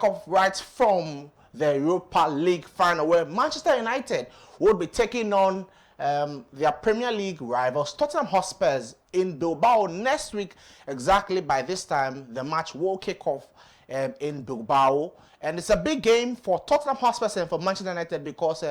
off right from the Europa League final, where Manchester United will be taking on their Premier League rivals Tottenham Hotspurs in Bilbao next week. Exactly by this time, the match will kick off in Bilbao. And it's a big game for Tottenham Hotspurs and for Manchester United because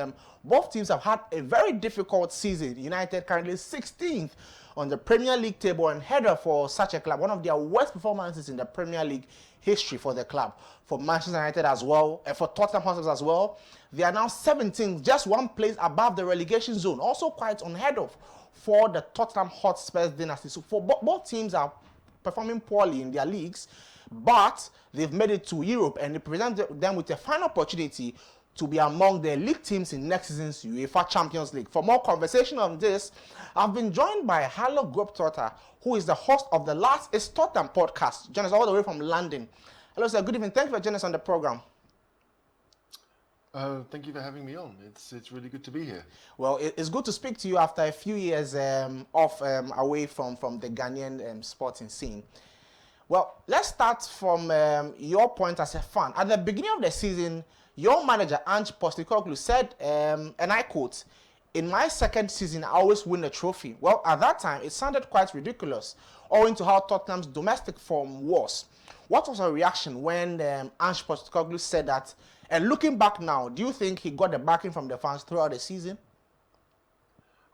both teams have had a very difficult season. United currently 16th on the Premier League table and header for such a club. One of their worst performances in the Premier League history for the club. For Manchester United as well, and for Tottenham Hotspurs as well, they are now 17th, just one place above the relegation zone. Also quite unheard of for the Tottenham Hotspurs dynasty. So for both teams are performing poorly in their leagues, but they've made it to Europe and they present them with a final opportunity to be among the elite teams in next season's UEFA Champions League. For more conversation on this, I've been joined by Harlow Globetrotter, who is the host of the Last is Tottenham podcast. Join us all the way from London. Hello, sir. Good evening. Thank you for joining us on the program. Thank you for having me on. It's really good to be here. Well, it's good to speak to you after a few years off away from the Ghanaian sporting scene. Well, let's start from your point as a fan. At the beginning of the season, your manager, Ange Postecoglou, said, and I quote, "In my second season, I always win a trophy." Well, at that time, it sounded quite ridiculous, owing to how Tottenham's domestic form was. What was your reaction when Ange Postecoglou said that? And looking back now, do you think he got the backing from the fans throughout the season?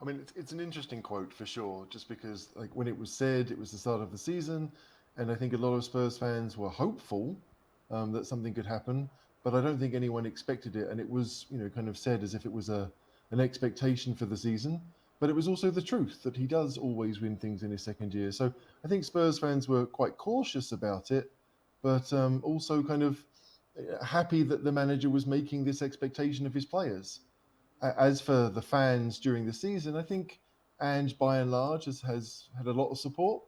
I mean, it's an interesting quote for sure, just because like when it was said, it was the start of the season, and I think a lot of Spurs fans were hopeful that something could happen, but I don't think anyone expected it, and it was, kind of said as if it was an expectation for the season, but it was also the truth that he does always win things in his second year. So I think Spurs fans were quite cautious about it, but also kind of happy that the manager was making this expectation of his players. As for the fans during the season, I think Ange, by and large, has had a lot of support.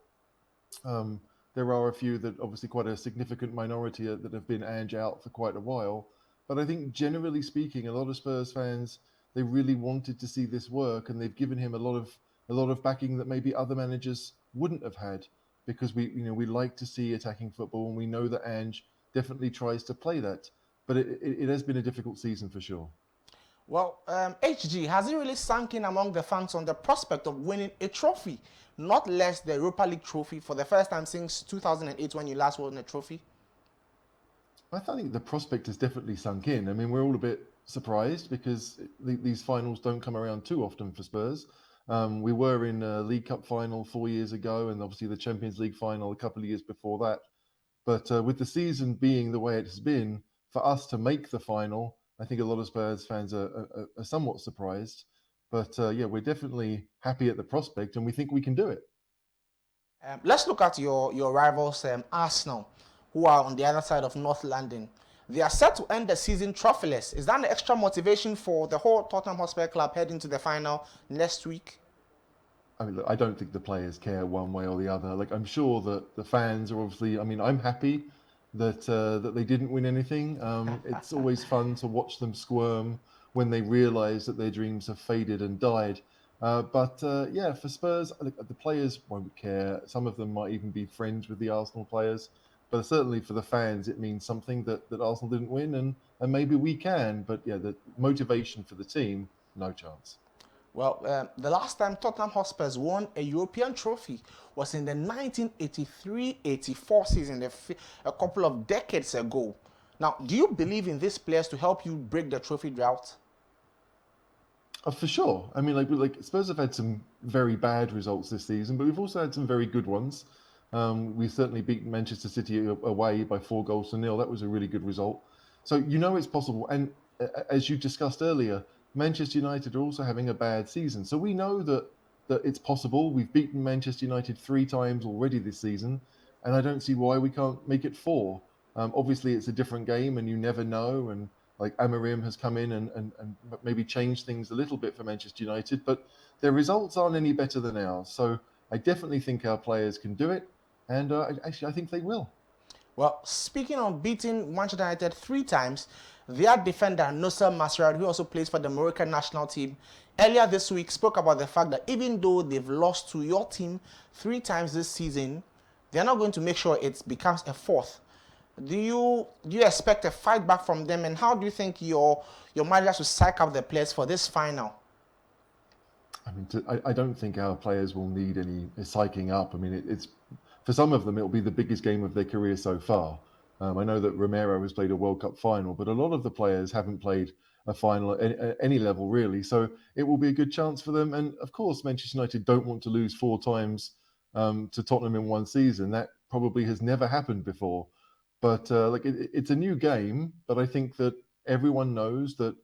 There are a few that obviously quite a significant minority that have been Ange out for quite a while. But I think generally speaking, a lot of Spurs fans, they really wanted to see this work, and they've given him a lot of backing that maybe other managers wouldn't have had, because we like to see attacking football, and we know that Ange definitely tries to play that. But it has been a difficult season for sure. Well, HG, has it really sunk in among the fans on the prospect of winning a trophy, not less the Europa League trophy, for the first time since 2008 when you last won a trophy? I think the prospect has definitely sunk in. I mean, we're all a bit surprised because these finals don't come around too often for Spurs. We were in a League Cup final 4 years ago, and obviously the Champions League final a couple of years before that. But with the season being the way it has been, for us to make the final, I think a lot of Spurs fans are somewhat surprised. But we're definitely happy at the prospect, and we think we can do it. Let's look at your rivals, Arsenal, who are on the other side of North London. They are set to end the season trophyless. Is that an extra motivation for the whole Tottenham Hotspur club heading to the final next week? I mean, look, I don't think the players care one way or the other. Like, I'm sure that the fans are obviously. I mean, I'm happy that they didn't win anything. It's always fun to watch them squirm when they realise that their dreams have faded and died. But for Spurs, the players won't care. Some of them might even be friends with the Arsenal players. But certainly for the fans, it means something that Arsenal didn't win, and maybe we can. But the motivation for the team, no chance. Well, the last time Tottenham Hotspurs won a European trophy was in the 1983-84 season, a couple of decades ago. Now, do you believe in these players to help you break the trophy drought? For sure. I mean, like Spurs have had some very bad results this season, but we've also had some very good ones. We've certainly beaten Manchester City away by 4-0. That was a really good result. So it's possible. And as you discussed earlier, Manchester United are also having a bad season. So we know that it's possible. We've beaten Manchester United 3 times already this season, and I don't see why we can't make it 4. Obviously, it's a different game, and you never know. And like Amorim has come in and maybe changed things a little bit for Manchester United, but their results aren't any better than ours. So I definitely think our players can do it, and actually I think they will. Well, speaking of beating Manchester United 3 times, their defender, Nosser Masraoui, who also plays for the Moroccan national team, earlier this week spoke about the fact that even though they've lost to your team 3 times this season, they're not going to make sure it becomes a 4th. Do you expect a fight back from them, and how do you think your managers will psych up the players for this final? I mean, I don't think our players will need any psyching up. I mean, it's for some of them, it'll be the biggest game of their career so far. I know that Romero has played a World Cup final, but a lot of the players haven't played a final at any level really. So it will be a good chance for them. And of course, Manchester United don't want to lose four times to Tottenham in one season. That probably has never happened before. But it's a new game. But I think that everyone knows that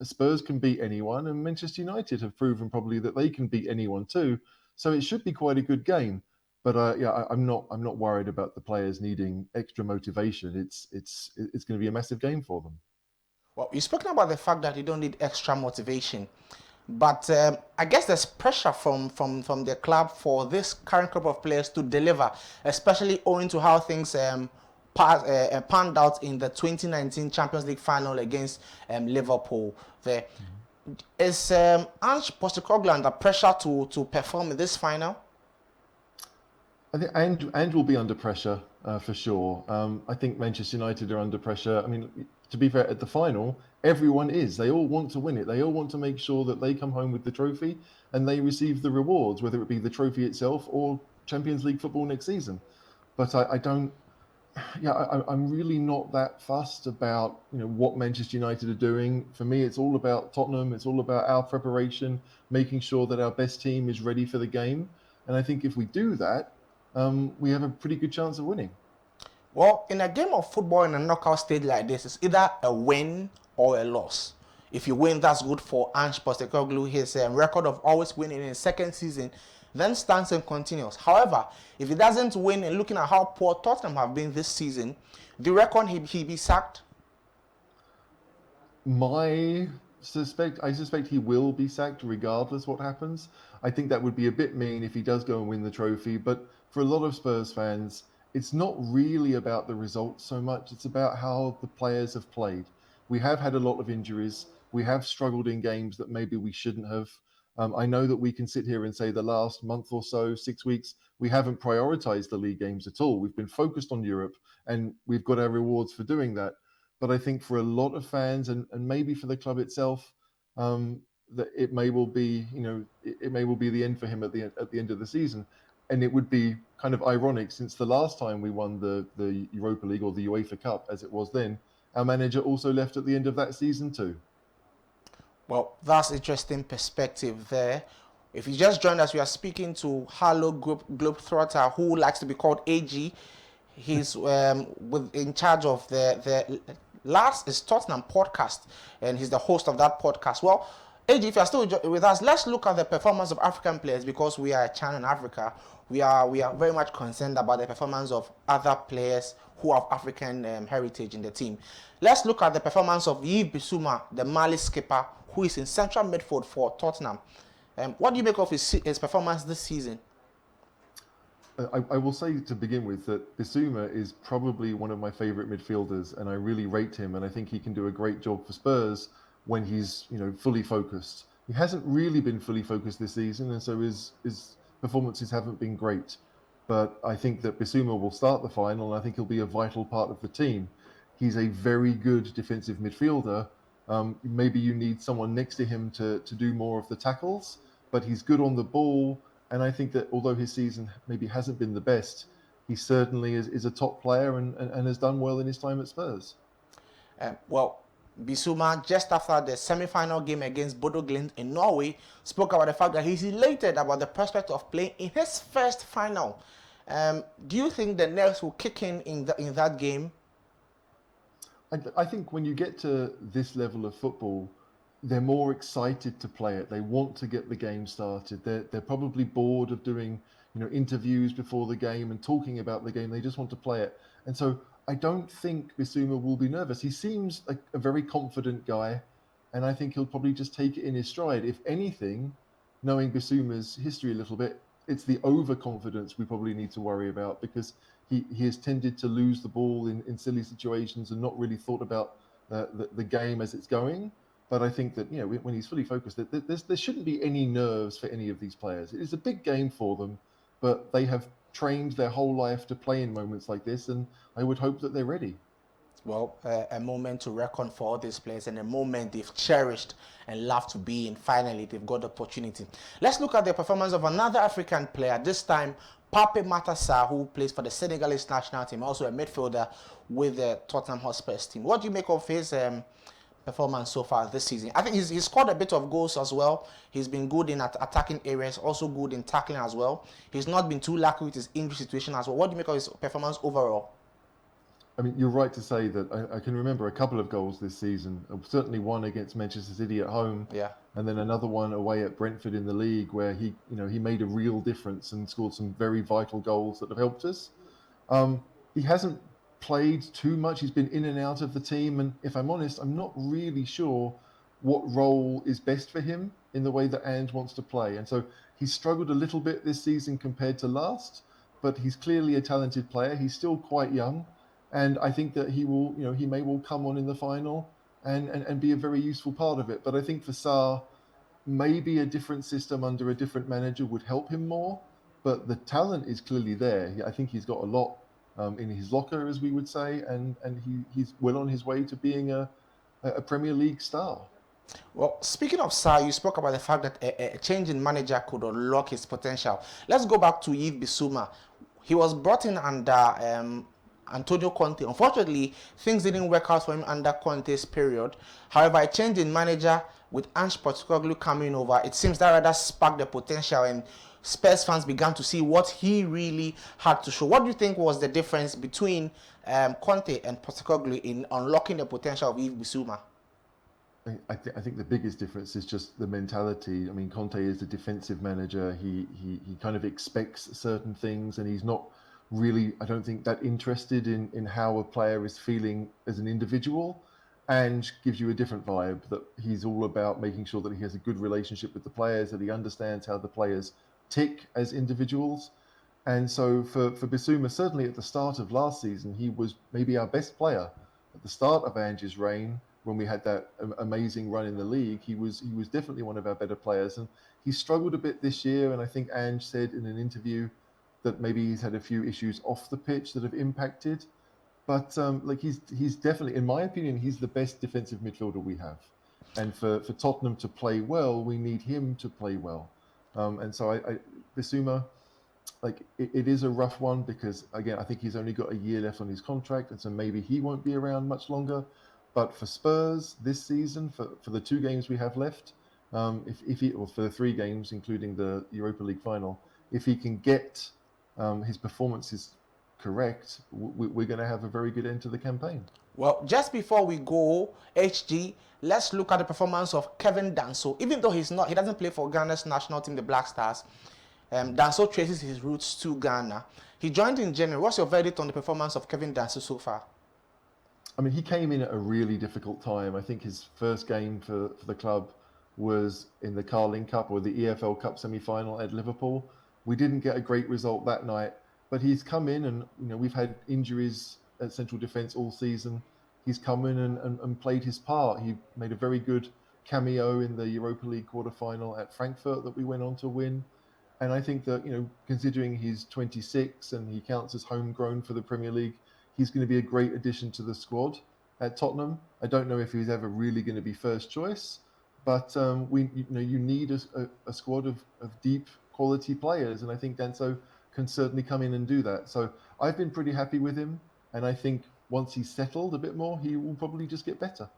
Spurs can beat anyone, and Manchester United have proven probably that they can beat anyone too. So it should be quite a good game. But I'm not worried about the players needing extra motivation. It's going to be a massive game for them. Well, you've spoken about the fact that you don't need extra motivation, but I guess there's pressure from the club for this current group of players to deliver, especially owing to how things panned out in the 2019 Champions League final against Liverpool. There is Ange Postecoglou under pressure to perform in this final. I think and will be under pressure for sure. I think Manchester United are under pressure. I mean, to be fair, at the final, everyone is. They all want to win it. They all want to make sure that they come home with the trophy and they receive the rewards, whether it be the trophy itself or Champions League football next season. But I don't. Yeah, I'm really not that fussed about what Manchester United are doing. For me, it's all about Tottenham. It's all about our preparation, making sure that our best team is ready for the game. And I think if we do that, we have a pretty good chance of winning. Well, in a game of football in a knockout stage like this, it's either a win or a loss. If you win, that's good for Ange Postecoglou. His record of always winning in his second season then stands and continues. However, if he doesn't win, and looking at how poor Tottenham have been this season, do you reckon he be sacked? I suspect he will be sacked regardless what happens. I think that would be a bit mean if he does go and win the trophy. But for a lot of Spurs fans, it's not really about the results so much. It's about how the players have played. We have had a lot of injuries. We have struggled in games that maybe we shouldn't have. I know that we can sit here and say the last month or so, 6 weeks, we haven't prioritized the league games at all. We've been focused on Europe and we've got our rewards for doing that. But I think for a lot of fans and maybe for the club itself, that it may well be, it may well be the end for him at the end of the season. And it would be kind of ironic since the last time we won the Europa League or the UEFA Cup, as it was then, our manager also left at the end of that season too. Well, that's interesting perspective there. If you just joined us, we are speaking to Harlow Globetrotter, who likes to be called AG. He's in charge of the last is Tottenham podcast, and he's the host of that podcast. Well, AG, if you're still with us, let's look at the performance of African players because we are a channel in Africa. We are very much concerned about the performance of other players who have African heritage in the team. Let's look at the performance of Yves Bissouma, the Mali skipper, who is in central midfield for Tottenham. What do you make of his performance this season? I will say to begin with that Bissouma is probably one of my favourite midfielders, and I really rate him, and I think he can do a great job for Spurs when he's fully focused. He hasn't really been fully focused this season, and so his performances haven't been great. But I think that Bissouma will start the final, and I think he'll be a vital part of the team. He's a very good defensive midfielder. Maybe you need someone next to him to do more of the tackles, but he's good on the ball. And I think that although his season maybe hasn't been the best, he certainly is a top player and has done well in his time at Spurs. Well, Bissouma, just after the semi-final game against Bodo Glimt in Norway, spoke about the fact that he's elated about the prospect of playing in his first final. Do you think the nerves will kick in that game? I think when you get to this level of football, they're more excited to play it. They want to get the game started. They're probably bored of doing interviews before the game and talking about the game. They just want to play it. And so I don't think Bissouma will be nervous. He seems like a very confident guy, and I think he'll probably just take it in his stride. If anything, knowing Bissouma's history a little bit, it's the overconfidence we probably need to worry about because he has tended to lose the ball in silly situations and not really thought about the game as it's going. But I think that when he's fully focused, there shouldn't be any nerves for any of these players. It is a big game for them, but they have trained their whole life to play in moments like this, and I would hope that they're ready. Well, a moment to reckon for all these players and a moment they've cherished and loved to be in. Finally, they've got the opportunity. Let's look at the performance of another African player, this time Pape Matassa, who plays for the Senegalese national team, also a midfielder with the Tottenham Hotspurs team. What do you make of his performance so far this season? I think he's scored a bit of goals as well. He's been good in attacking areas, also good in tackling as well. He's not been too lucky with his injury situation as well. What do you make of his performance overall? I mean, you're right to say that I can remember a couple of goals this season. Certainly one against Manchester City at home, Yeah. and then another one away at Brentford in the league, where he made a real difference and scored some very vital goals that have helped us. He hasn't played too much. He's been in and out of the team, and if I'm honest, I'm not really sure what role is best for him in the way that Ange wants to play. And so he's struggled a little bit this season compared to last, but he's clearly a talented player. He's still quite young, and I think that he may well come on in the final and be a very useful part of it. But I think for Sarr, maybe a different system under a different manager would help him more. But the talent is clearly there. I think he's got a lot in his locker, as we would say, and he's well on his way to being a Premier League star. Well, speaking of Sarr, you spoke about the fact that a change in manager could unlock his potential. Let's go back to Yves Bissouma. He was brought in under Antonio Conte. Unfortunately, things didn't work out for him under Conte's period. However, a change in manager with Ange Postecoglou coming over, it seems that rather sparked the potential, and Spurs fans began to see what he really had to show. What do you think was the difference between Conte and Postecoglou in unlocking the potential of Yves Bissouma? I think the biggest difference is just the mentality. I mean, Conte is a defensive manager. He kind of expects certain things, and he's not really, I don't think, that interested in how a player is feeling as an individual. And gives you a different vibe, that he's all about making sure that he has a good relationship with the players, that he understands how the players tick as individuals. And so for Bissouma, certainly at the start of last season, he was maybe our best player. At the start of Ange's reign, when we had that amazing run in the league, he was definitely one of our better players. And he struggled a bit this year. And I think Ange said in an interview that maybe he's had a few issues off the pitch that have impacted. But like he's definitely, in my opinion, he's the best defensive midfielder we have. And for Tottenham to play well, we need him to play well. And so Bissouma, like it is a rough one because again, I think he's only got a year left on his contract, and so maybe he won't be around much longer. But for Spurs this season, for the 2 games we have left, if he, or for the 3 games, including the Europa League final, if he can get his performances correct, we're going to have a very good end to the campaign. Well, just before we go, HG, let's look at the performance of Kevin Danso. Even though he doesn't play for Ghana's national team, the Black Stars. Danso traces his roots to Ghana. He joined in January. What's your verdict on the performance of Kevin Danso so far? I mean, he came in at a really difficult time. I think his first game for the club was in the Carling Cup or the EFL Cup semi-final at Liverpool. We didn't get a great result that night, but he's come in and, we've had injuries at central defence all season. He's come in and played his part. He made a very good cameo in the Europa League quarter-final at Frankfurt that we went on to win. And I think that, considering he's 26 and he counts as homegrown for the Premier League, he's going to be a great addition to the squad at Tottenham. I don't know if he's ever really going to be first choice, but you need a squad of deep quality players, and I think Danso can certainly come in and do that. So I've been pretty happy with him, and I think once he's settled a bit more, he will probably just get better.